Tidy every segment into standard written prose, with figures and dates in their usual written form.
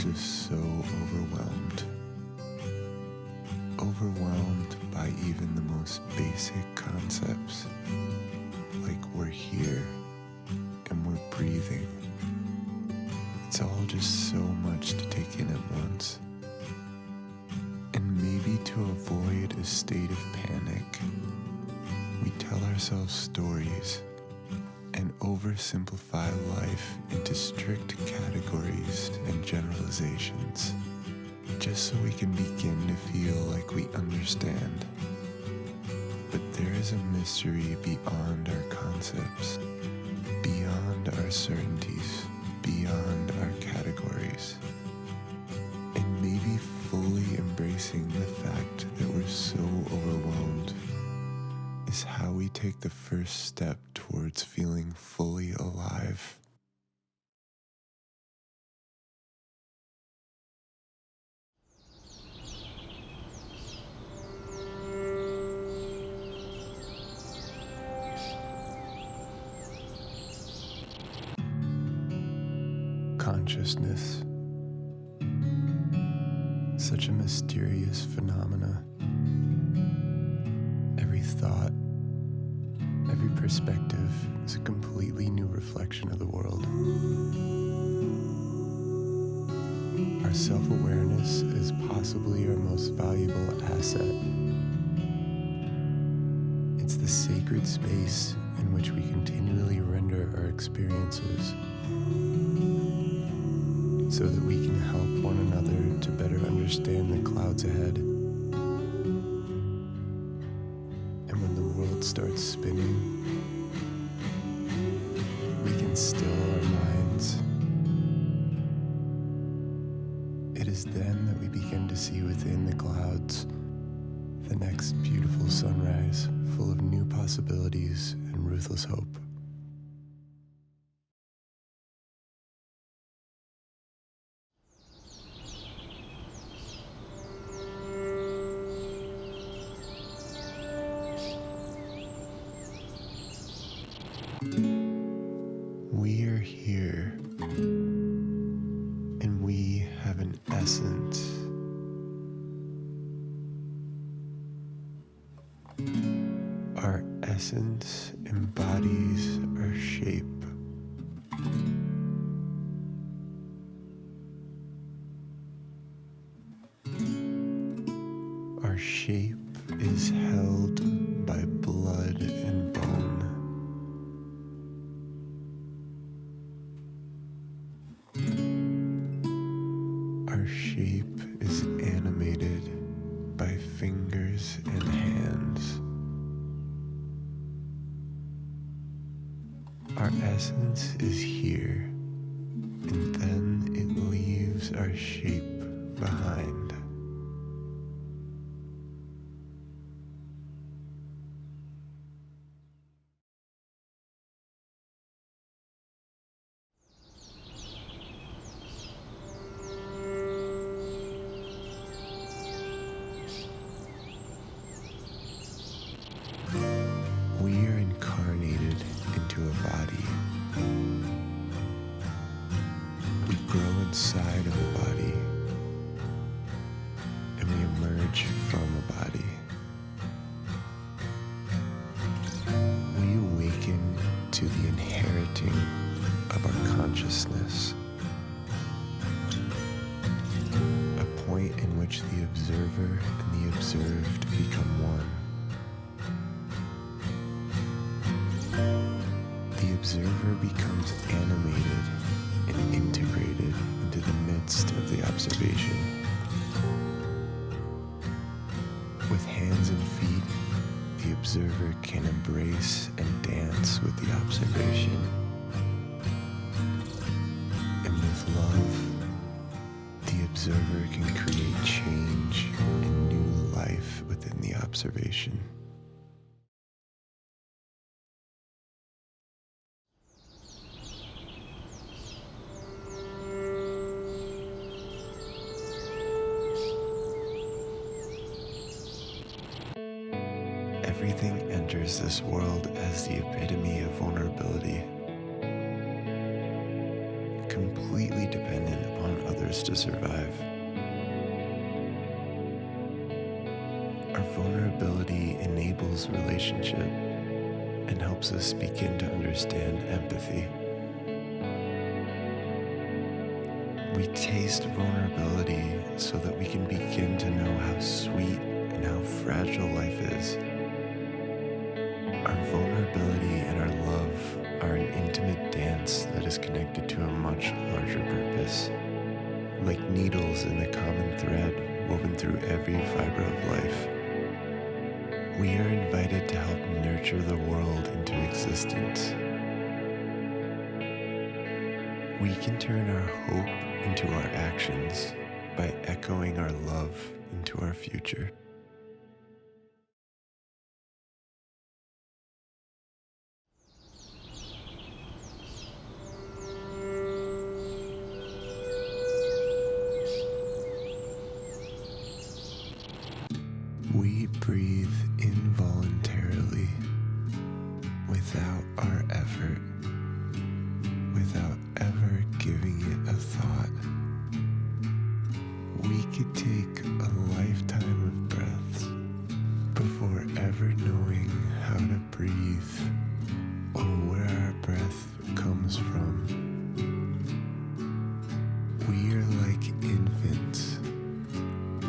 just so overwhelmed. Overwhelmed by even the most basic concepts, like we're here and we're breathing. It's all just so much to take in at once. And maybe to avoid a state of panic, we tell ourselves stories and oversimplify life into strict categories and generalizations, just so we can begin to feel like we understand. But there is a mystery beyond our concepts, beyond our certainties, beyond our categories. And maybe fully embracing the fact that we're so overwhelmed is how we take the first step towards feeling fully alive. Consciousness, such a mysterious phenomena. Every thought, every perspective is a completely new reflection of the world. Our self-awareness is possibly our most valuable asset. It's the sacred space in which we continually render our experiences, so that we can help one another to better understand the clouds ahead. And when the world starts spinning, we can still our minds. It is then that we begin to see within the clouds the next beautiful sunrise, full of new possibilities and ruthless hope. We are here, and we have an essence. Our essence embodies our shape. Our shape is held by blood and bone. Our shape is animated by fingers and hands. Our essence is here, and then it leaves our shape behind. We are incarnated into a body. We grow inside of a body, and we emerge from a body. We awaken to the inheriting of our consciousness, a point in which the observer and the observed become one. The observer becomes animated and integrated into the midst of the observation. With hands and feet, the observer can embrace and dance with the observation. And with love, the observer can create change and new life within the observation. Everything enters this world as the epitome of vulnerability, completely dependent upon other us to survive. Our vulnerability enables relationship and helps us begin to understand empathy. We taste vulnerability so that we can begin to know how sweet and how fragile life is. Our vulnerability and our love are an intimate dance that is connected to a much larger purpose. Like needles in the common thread woven through every fiber of life, we are invited to help nurture the world into existence. We can turn our hope into our actions by echoing our love into our future. We breathe involuntarily, without our effort, without ever giving it a thought. We could take a lifetime of breaths before ever knowing how to breathe or where our breath comes from. We are like infants,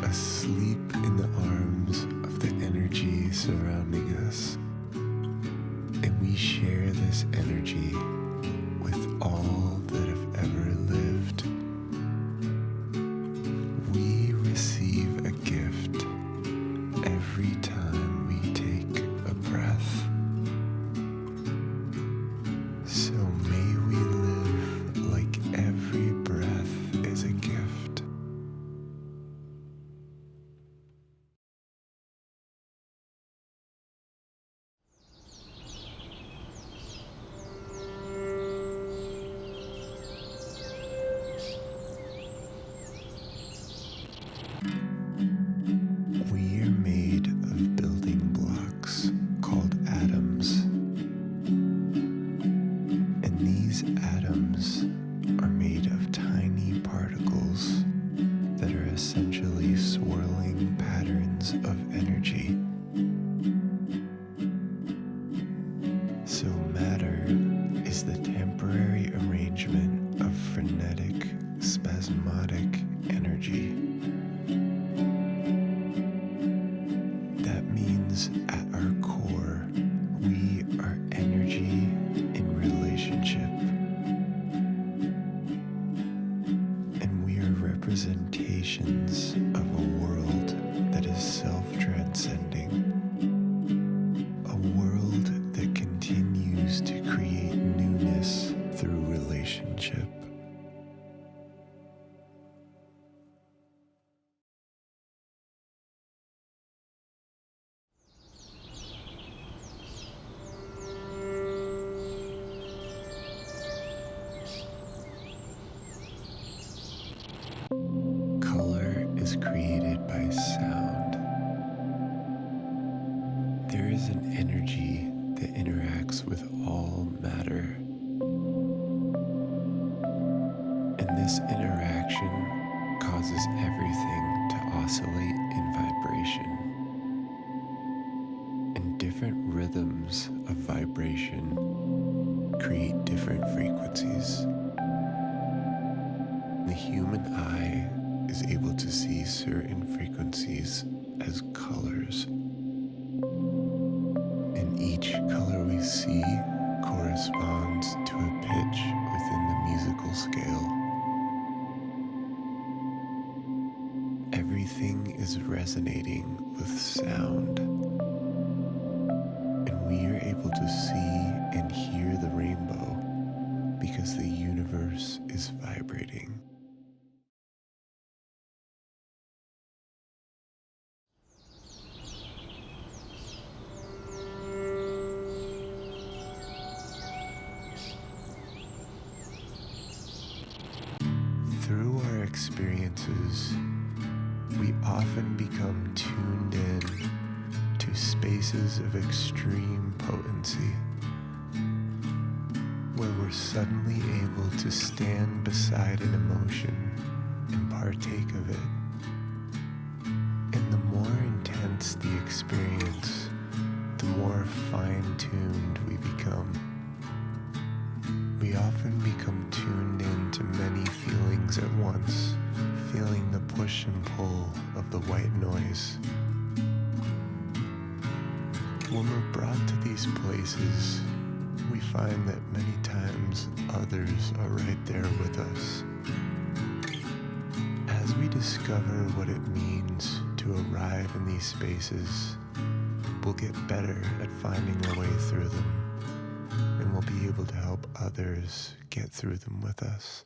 asleep in the arms of the energy surrounding us, and we share this energy with all that have ever lived. We receive a gift every time we take a breath. So may we live like every breath is a gift. We are made of building blocks called atoms. And these atoms are made of tiny particles that are essentially swirling patterns of energy. So matter is the temporary arrangement of frenetic, spasmodic energy. That means at our core, we are energy in relationship. And we are representations of a world that is self-transcending. A world that continues to create newness through relationship. Color is created by sound. There is an energy that interacts with all matter. And this interaction causes everything to oscillate in vibration. And different rhythms of vibration create different frequencies. The human eye is able to see certain frequencies as colors. And each color we see corresponds to a pitch within the musical scale. Everything is resonating with sound. And we are able to see and hear the rainbow because the universe is vibrating. Through our experiences, we often become tuned in to spaces of extreme potency, where we're suddenly able to stand beside an emotion and partake of it. And the more intense the experience, the more fine-tuned we become. We often become tuned into many feelings at once, feeling the push and pull of the white noise. When we're brought to these places, we find that many times others are right there with us. As we discover what it means to arrive in these spaces, we'll get better at finding our way through them, and we'll be able to help others get through them with us.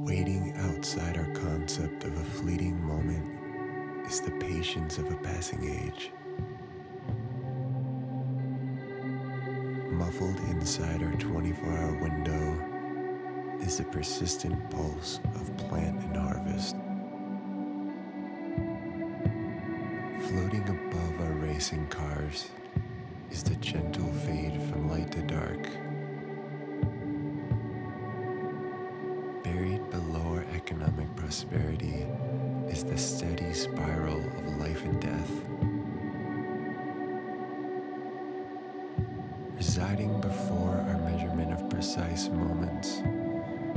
Waiting outside our concept of a fleeting moment is the patience of a passing age. Muffled inside our 24-hour window is the persistent pulse of plant and harvest. Floating above our racing cars is the gentle fade from light to dark. Buried below our economic prosperity is the steady spiral of life and death. Residing before our measurement of precise moments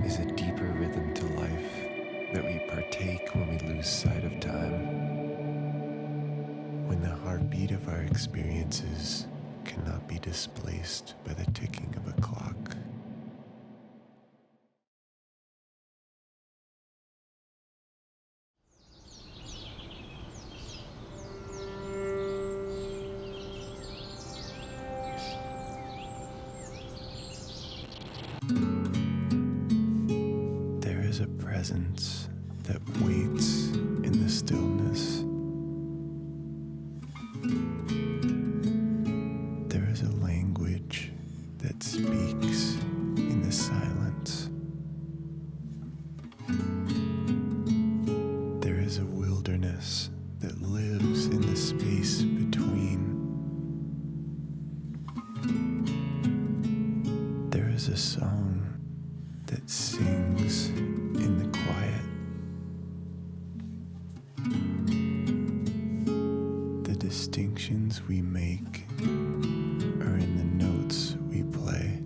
is a deeper rhythm to life that we partake when we lose sight of time. When the heartbeat of our experiences cannot be displaced by the ticking of a clock. There is a presence that waits in the stillness. There is a language that speaks in the silence. There is a wilderness that lives in the space between. There is a song that sings in the quiet. The distinctions we make are in the notes we play,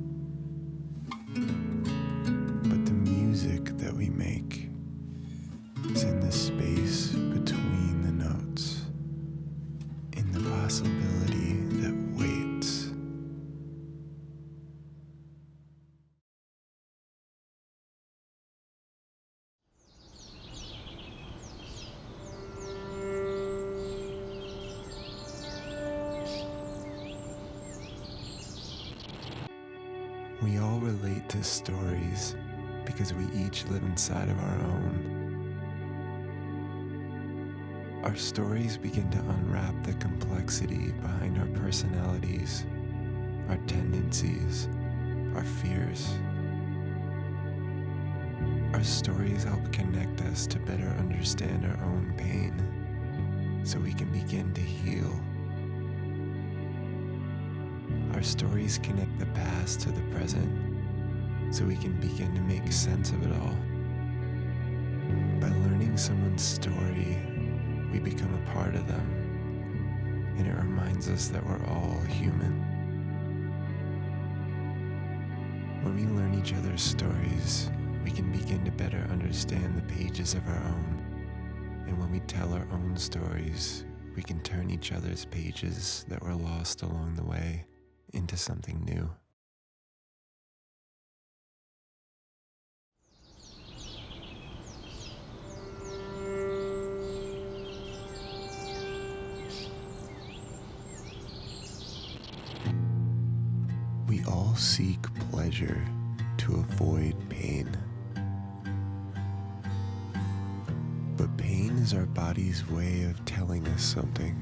but the music that we make is in the space between the notes, in the possibility that waits. We all relate to stories because we each live inside of our own. Our stories begin to unwrap the complexity behind our personalities, our tendencies, our fears. Our stories help connect us to better understand our own pain so we can begin to heal. Our stories connect the past to the present so we can begin to make sense of it all. By learning someone's story, we become a part of them, and it reminds us that we're all human. When we learn each other's stories, we can begin to better understand the pages of our own. And when we tell our own stories, we can turn each other's pages that were lost along the way into something new. We all seek pleasure to avoid pain. But pain is our body's way of telling us something.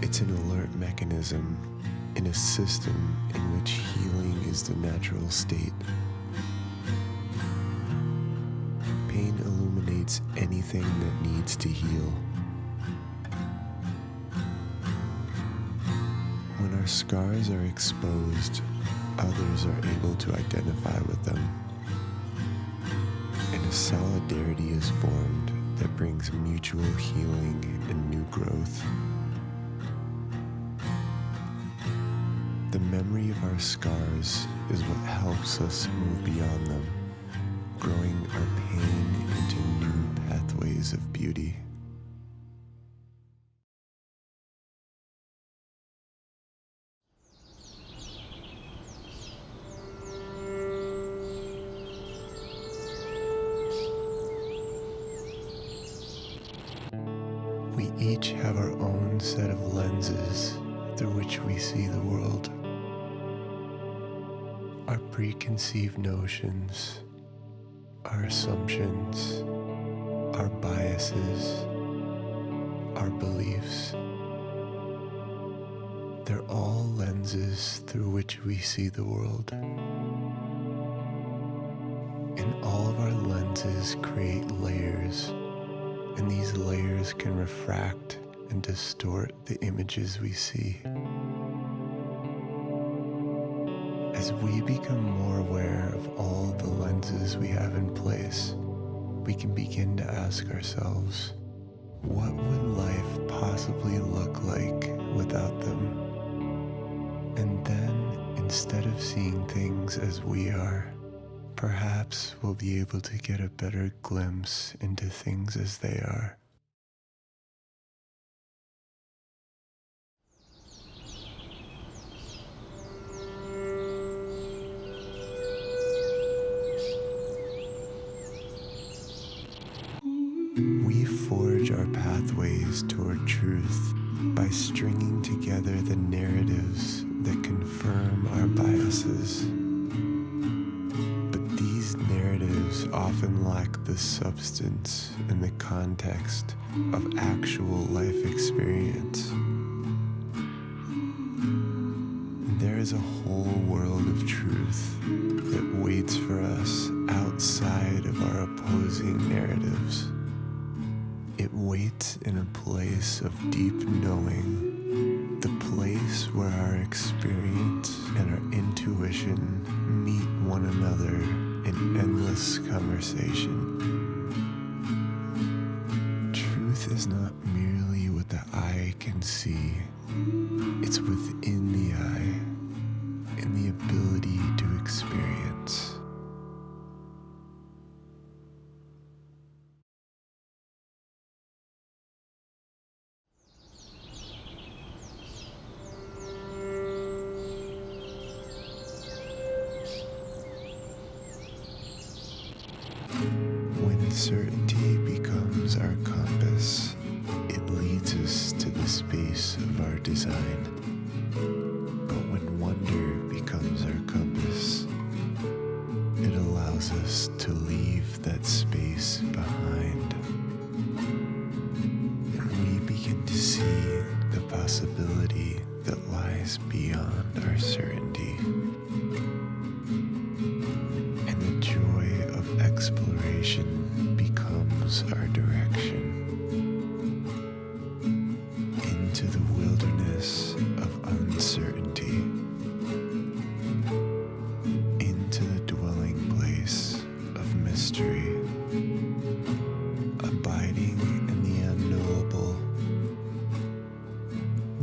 It's an alert mechanism in a system in which healing is the natural state. pain illuminates anything that needs to heal. When our scars are exposed, others are able to identify with them, and a solidarity is formed that brings mutual healing and new growth. The memory of our scars is what helps us move beyond them, growing our pain into new pathways of beauty. We each have our own set of lenses through which we see the world. Our preconceived notions, our assumptions, our biases, our beliefs. They're all lenses through which we see the world. And all of our lenses create layers, and these layers can refract and distort the images we see. As we become more aware of all the lenses we have in place, we can begin to ask ourselves, what would life possibly look like without them? And then, instead of seeing things as we are, perhaps we'll be able to get a better glimpse into things as they are. We forge our pathways toward truth by stringing together the narratives that confirm our biases. But these narratives often lack the substance and the context of actual life experience. There is a whole world of truth that waits for us outside of our opposing narratives. It waits in a place of deep knowing, the place where our experience and our intuition meet one another in endless conversation. Truth is not merely what the eye can see, it's within the eye, in the ability to experience. When certainty becomes our compass, it leads us to the space of our design. But when wonder becomes our compass, it allows us to leave that space behind. And we begin to see the possibility that lies beyond our certainty. And the joy of exploration becomes our direction into the wilderness of uncertainty, into the dwelling place of mystery, abiding in the unknowable,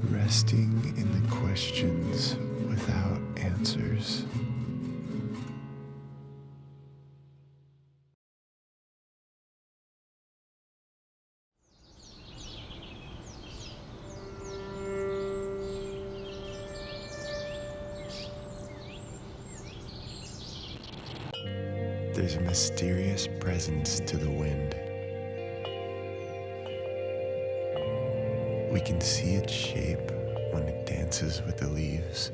resting in the questions without answers. There's a mysterious presence to the wind. We can see its shape when it dances with the leaves.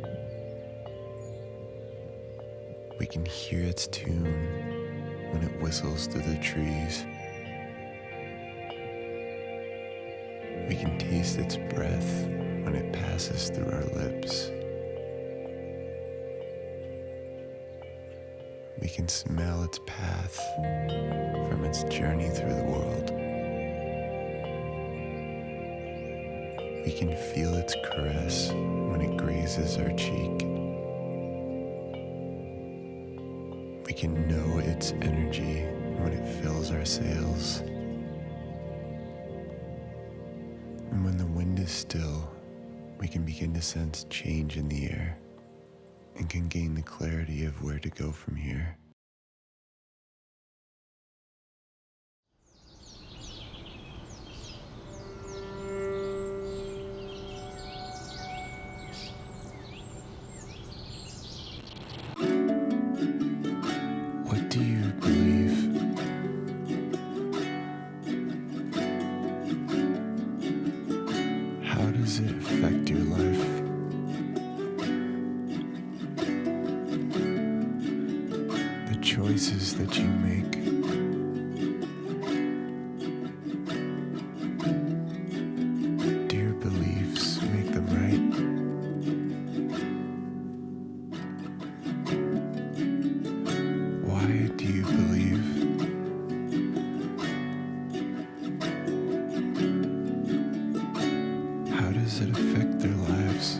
We can hear its tune when it whistles through the trees. We can taste its breath when it passes through our lips. We can smell its path from its its journey through the world. We can feel its caress when it grazes our cheek. We can know its energy when it fills our sails. And when the wind is still, we can begin to sense change in the air and can gain the clarity of where to go from here. What do you believe? How does it affect your life? The choices that you make. Do your beliefs make them right? Why do you believe? How does it affect their lives?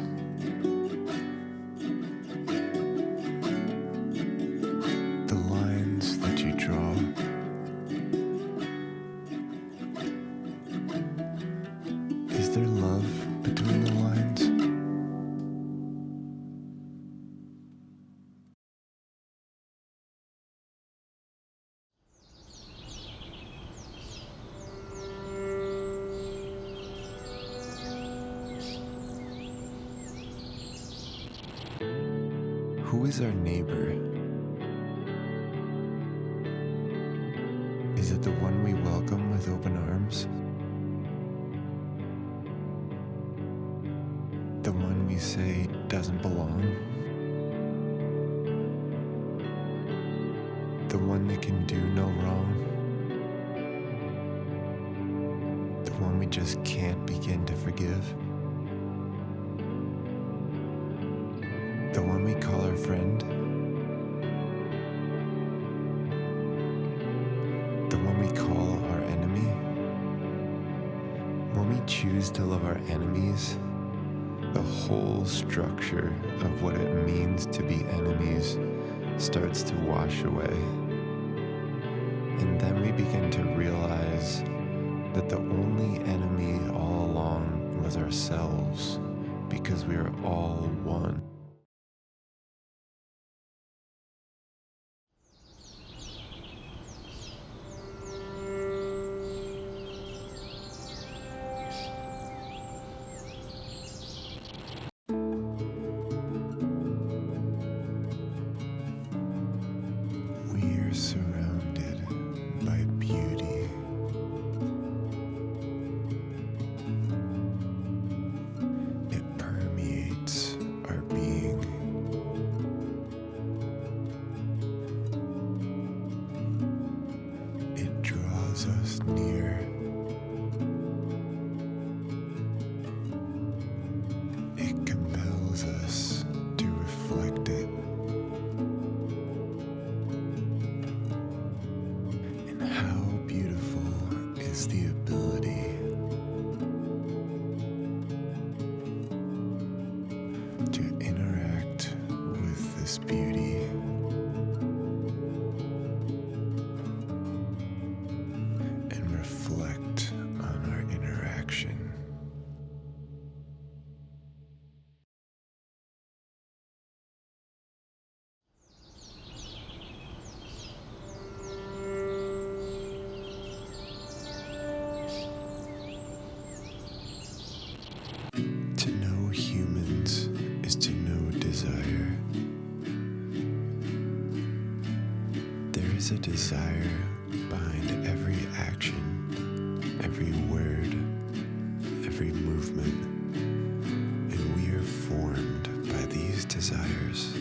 The lines that you draw. Is there love between the lines? Who is our neighbor? Is it the one we welcome with open arms? The one we say doesn't belong? The one that can do no wrong? The one we just can't begin to forgive? The one we call our friend? The one we call our enemy? When we choose to love our enemies, the whole structure of what it means to be enemies starts to wash away. And then we begin to realize that the only enemy all along was ourselves, because we are all one. We are surrounded by beauty. It permeates our being. It draws us near. It compels us to reflect it. And how beautiful is the ability to interact with this beauty and reflect on our interaction. To know humans is to know desire. There is a desire behind every action, every word, every movement, and we are formed by these desires.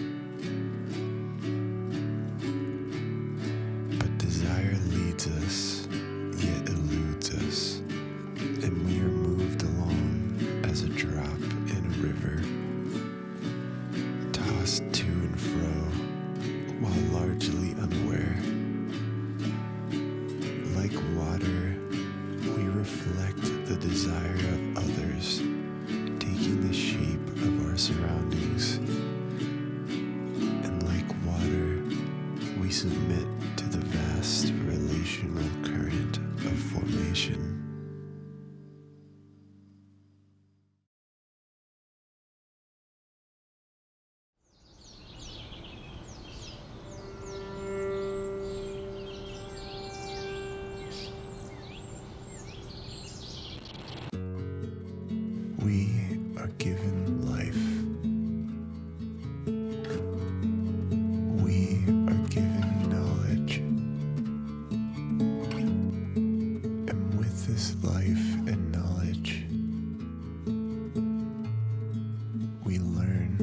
But desire leads us, yet eludes us, and we are moved along as a drop in a river, tossed to and fro while largely unaware, desire of others, taking the shape of our surroundings. And like water, we submit to the vast relational current of formation. We are given life. We are given knowledge. And with this life and knowledge, we learn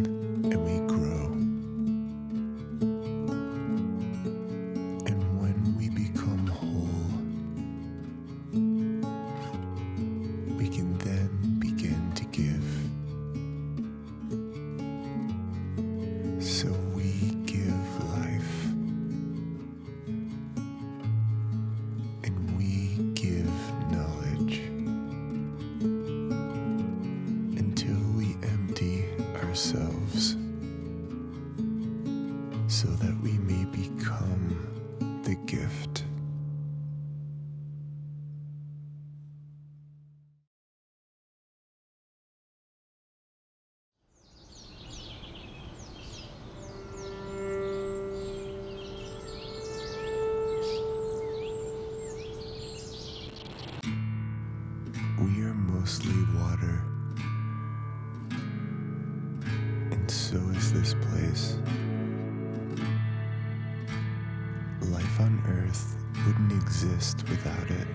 and we grow. And when we become whole, we can then begin to give. So we give life, and we give knowledge until we empty ourselves, so that we may become the gift. We are mostly water, and so is this place. Life on Earth wouldn't exist without it.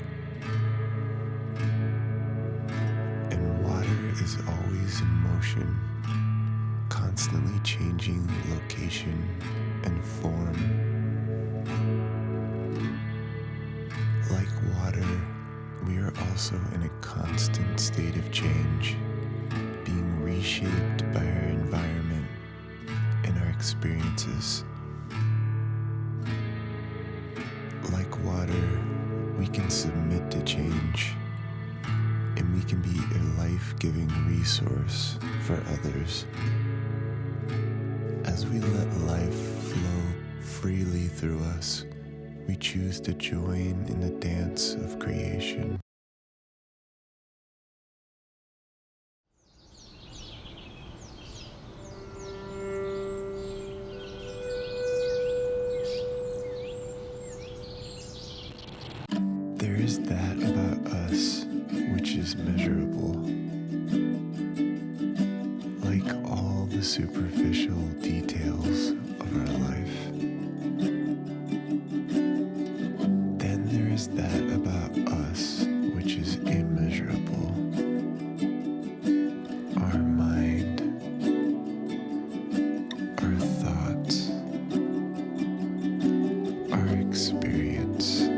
And water is always in motion, constantly changing location and form. Like water, we are also in a constant state of change, being reshaped by our environment and our experiences. Like water, we can submit to change, and we can be a life-giving resource for others. As we let life flow freely through us, we choose to join in the dance of creation. There is that about us which is measurable. Like all the superficial details of our life. Then there is that about us which is immeasurable. Our mind, our thoughts, our experience,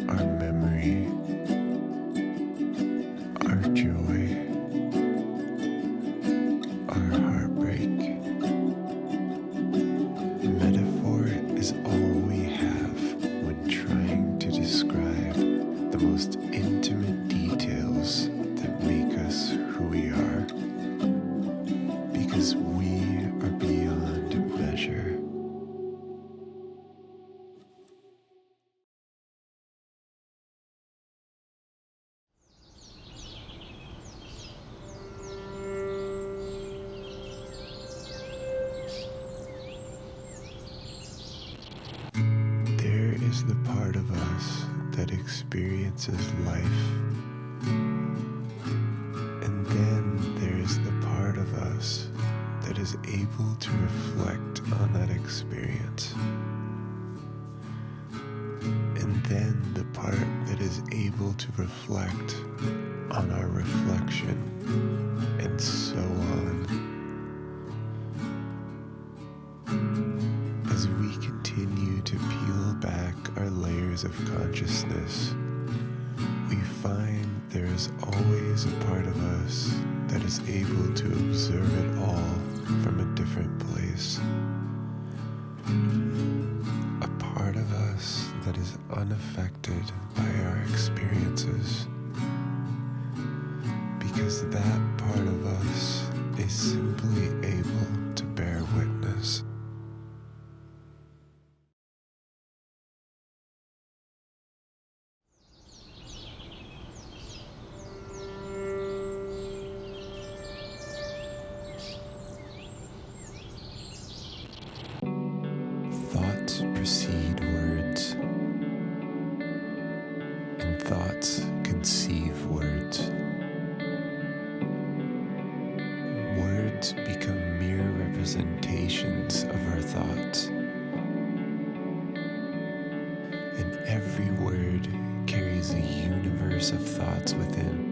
our memory, our joy, our heartbreak. Metaphor is all we have when trying to describe the most intimate details that make us who we are, because we are beyond measure. There is the part of us that experiences life, and then there is the part of us that is able to reflect on that experience, and then the part that is able to reflect on our reflection, and so on. As we continue to peel back our layers of consciousness, we find there is always a part of us that is able to observe it all from a different place. A part of us that is unaffected by our experiences. because that part of us is simply able to bear witness. Thoughts precede words, and thoughts conceive words. Words become mere representations of our thoughts, and every word carries a universe of thoughts within.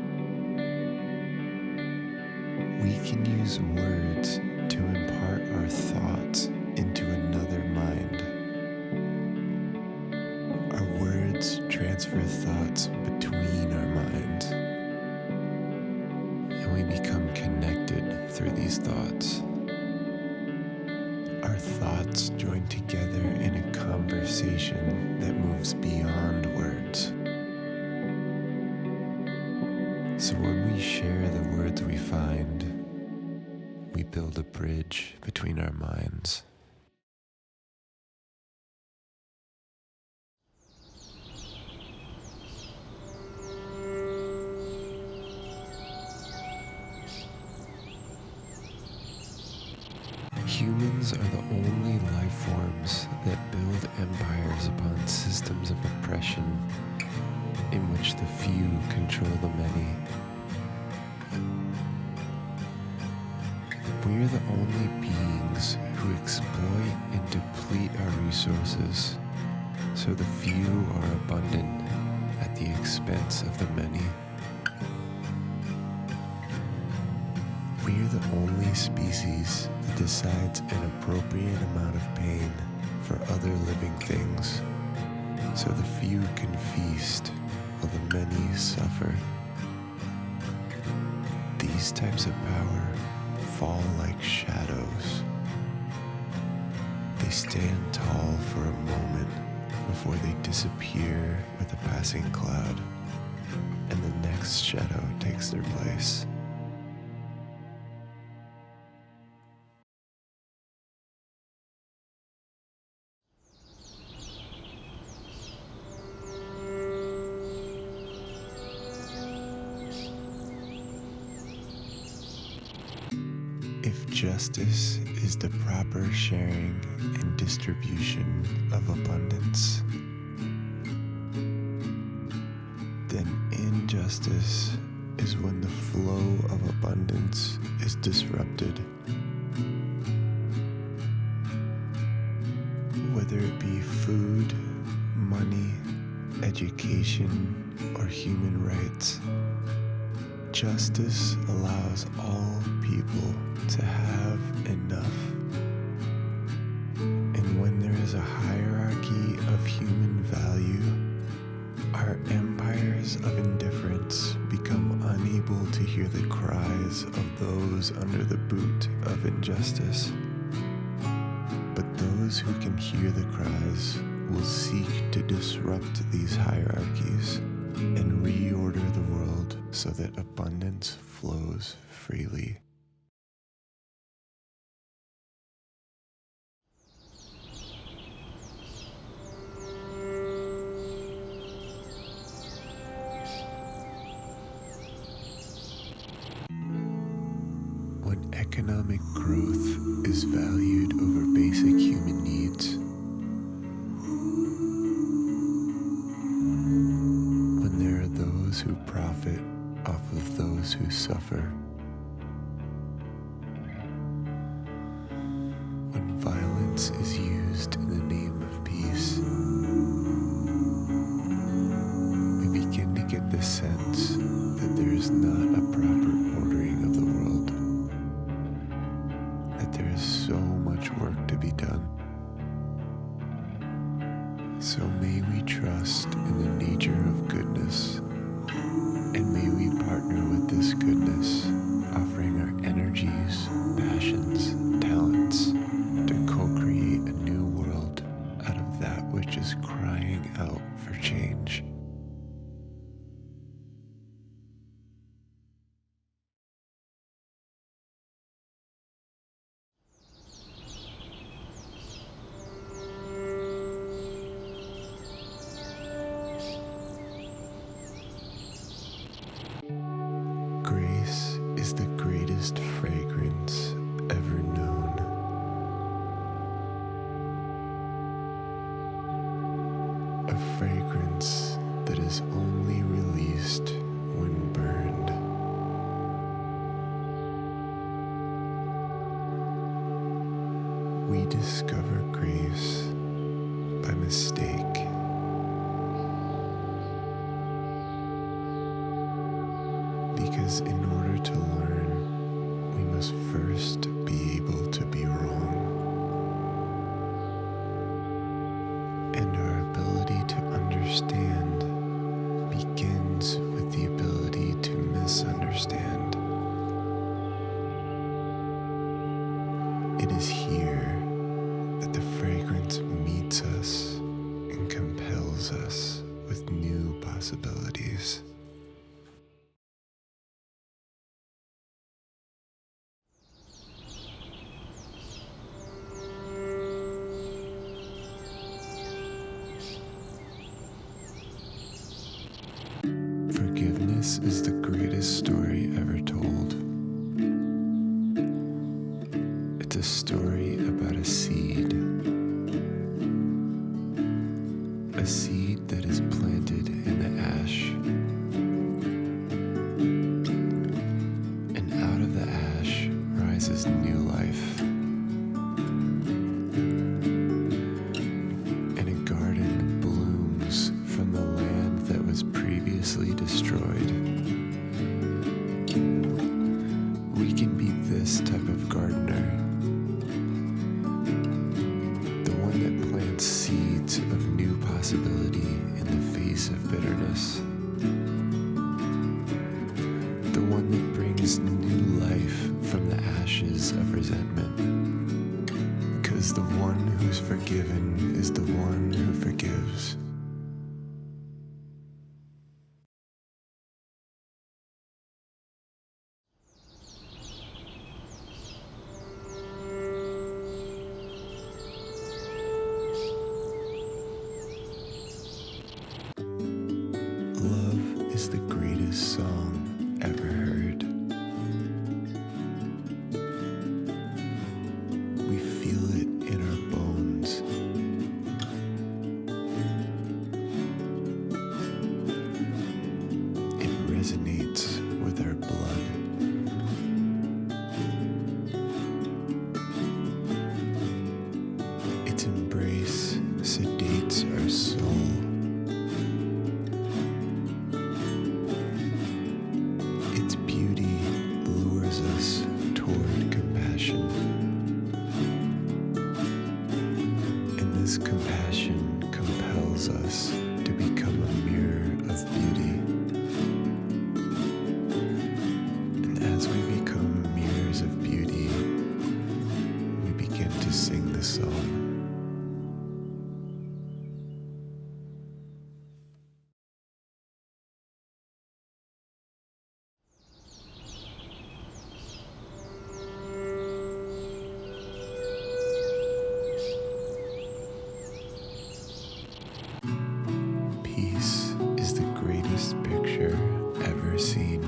We can use words to impart our thoughts into another mind. Our words transfer thoughts between our minds, and we become connected through these thoughts. Our thoughts join together in a conversation that moves beyond words. So when we share the words we find, we build a bridge between our minds. Humans are the only life forms that build empires upon systems of oppression in which the few control the many. We are the only beings who exploit and deplete our resources, so the few are abundant at the expense of the many. We are the only species that decides an appropriate amount of pain for other living things, so the few can feast while the many suffer. These types of power fall like shadows. They stand tall for a moment before they disappear with a passing cloud, and the next shadow takes their place. If justice is the proper sharing and distribution of abundance, then injustice is when the flow of abundance is disrupted. Whether it be food, money, education, or human rights, justice allows all people to have enough. And when there is a hierarchy of human value, our empires of indifference become unable to hear the cries of those under the boot of injustice. But those who can hear the cries will seek to disrupt these hierarchies and reorder the world so that abundance flows freely. When economic growth is valued over basic human needs, when there are those who profit off of those who suffer, when violence is used in the name of peace, we begin to get the sense that there is not a proper ordering of the world, that there is so much work to be done. So may we trust in the nature of goodness, and may we partner with this goodness, offering our energies, passions, talents to co-create a new world out of that which is crying out for change. fragrance that is only released when burned. We discover grace by mistake. Because in order to learn, we must first be able to be wrong. And our ability to understand begins with the ability to misunderstand. It is here that the fragrance meets us and compels us with new possibilities. Forgiveness is the greatest story ever told. It's a story about a seed that is planted in the ash. And out of the ash rises new life. And a garden blooms from the land that was previously destroyed. We can be this type of gardener, the one that plants seeds of new possibility in the face of bitterness, the one that brings new life from the ashes of resentment, because the one who's forgiven is the one who forgives. Love is the greatest song ever heard. We feel it in our bones. It resonates with our blood. Its embrace sedates our soul. Us toward compassion. And this compassion compels us to become a mirror of beauty. And as we become mirrors of beauty, we begin to sing the song. Peace is the greatest picture ever seen.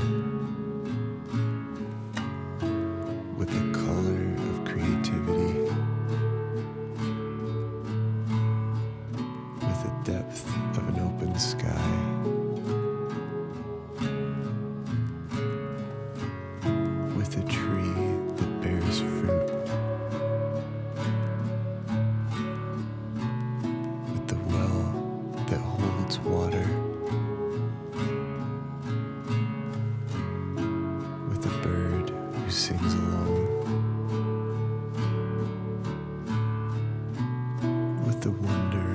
With the color of creativity, with the depth of an open sky, with a tree that bears fruit, with the well that holds water, with a bird who sings along, with the wonder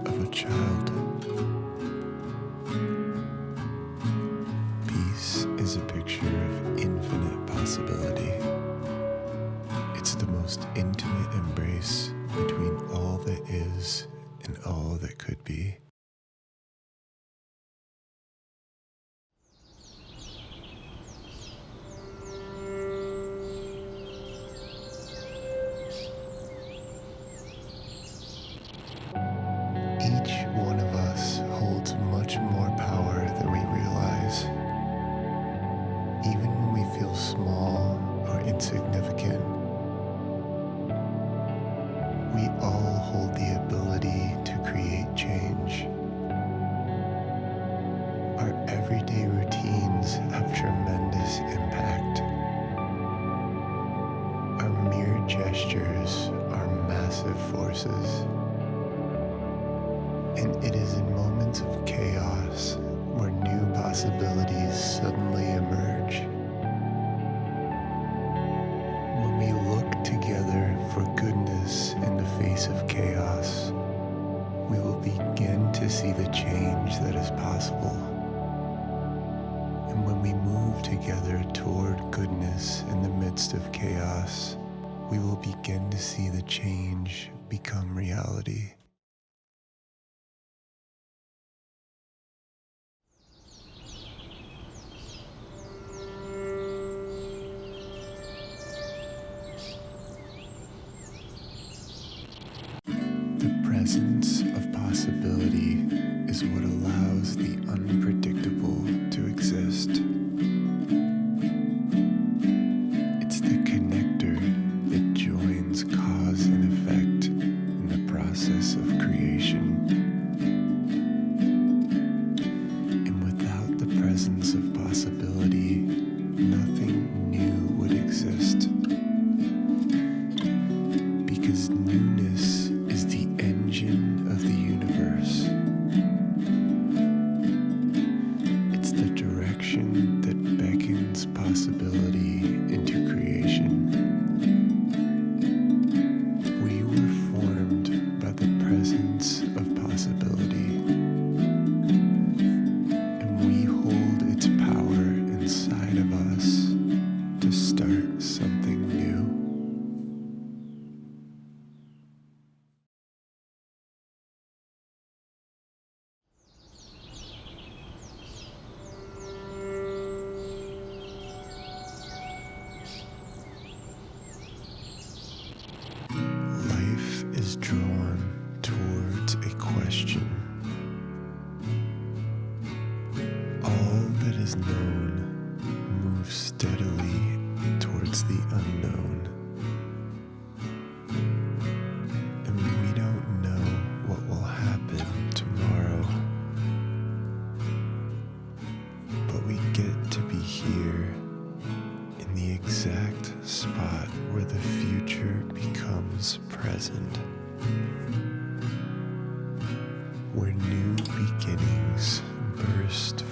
of a child. Peace is a picture of infinite possibility. It's the most intimate embrace between all that is and all that could be. everyday routines have tremendous impact. Our mere gestures are massive forces. And it is in moments of chaos where new possibilities suddenly emerge. When we look together for goodness in the face of chaos, we will begin to see the change that is possible. And when we move together toward goodness in the midst of chaos, we will begin to see the change become reality. The presence of possibility is what allows the unpredictable to exist. It's the connector that joins cause and effect in the process of creation. And without the presence of possibility, nothing new would exist. Because newness is the engine of the universe. It's the direction that beckons possibility into creation. We were formed by the presence of possibility, and we hold its power inside of us to start something new. Life is drawn towards a question. All that is known moves steadily towards the unknown. And we don't know what will happen tomorrow. But we get to be here in the exact spot where the future becomes present, where new beginnings burst